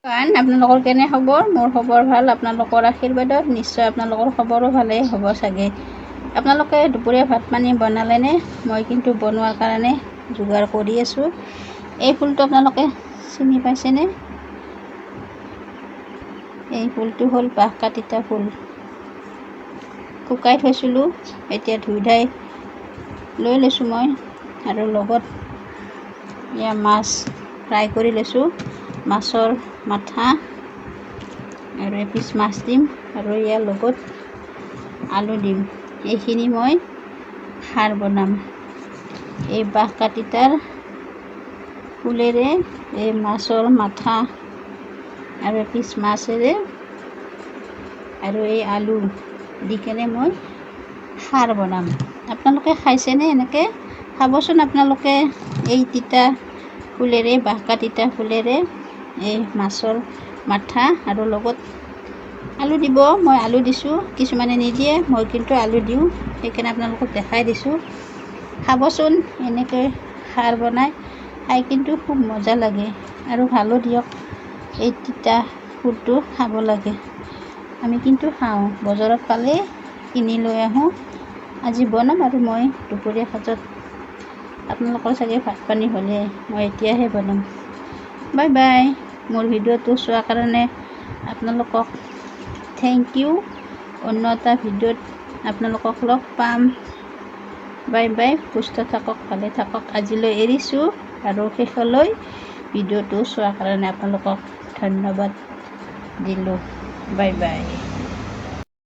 আপোনালোকৰ কেনে খবৰ? মোৰ খবৰ ভাল। আপোনালোকৰ আশীৰ্বাদত নিশ্চয় আপোনালোকৰ খবৰো ভালেই হ'ব চাগে। আপোনালোকে দুপৰীয়া ভাত পানী বনালেনে? মই কিন্তু বনোৱাৰ কাৰণে যোগাৰ কৰি আছোঁ। এই ফুলটো আপোনালোকে চিনি পাইছেনে? এই ফুলটো হ'ল বাঁহকাতিতা ফুল। শুকাই থৈছিলোঁ, এতিয়া ধুই ধাই লৈ লৈছোঁ মই, আৰু লগত এয়া মাছ ফ্ৰাই কৰি লৈছোঁ। মাছৰ মাথা আৰু এপিচ মাছ দিম, আৰু ইয়াৰ লগত আলু দিম। এইখিনি মই খাৰ বনাম। এই বাঁহকাতিতাৰ ফুলেৰে এই মাছৰ মাথা আৰু এপিচ মাছেৰে আৰু এই আলু দি কেনে মই খাৰ বনাম। আপোনালোকে খাইছেনে এনেকৈ? খাবচোন আপোনালোকে। এই তিতা ফুলেৰে, বাঁহকাতিতা ফুলেৰে এই মাছৰ মাথা আৰু লগত আলু দিব। মই আলু দিছোঁ, কিছুমানে নিদিয়ে, মই কিন্তু আলু দিওঁ, সেইকাৰণে আপোনালোকক দেখাই দিছোঁ। খাবচোন, এনেকৈ খাৰ বনাই খাই কিন্তু খুব মজা লাগে, আৰু ভালো দিয়ক। এই তিতা ফুলটো খাব লাগে। আমি কিন্তু খাওঁ, বজাৰত পালে কিনি লৈ আহোঁ। আজি বনাম আৰু মই দুপৰীয়া সাজত। আপোনালোকৰ চাগে ভাত পানী হ'লে, মই এতিয়াহে বনাম। Bye bye. মোৰ ভিডিঅ'টো চোৱাৰ কাৰণে আপোনালোকক থেংক ইউ। অন্য এটা ভিডিঅ'ত আপোনালোকক লগ পাম। Bye bye. সুস্থ থাকক, ভালে থাকক। আজিলৈ এৰিছোঁ, আৰু শেষলৈ ভিডিঅ'টো চোৱাৰ কাৰণে আপোনালোকক ধন্যবাদ দিলোঁ। Bye bye.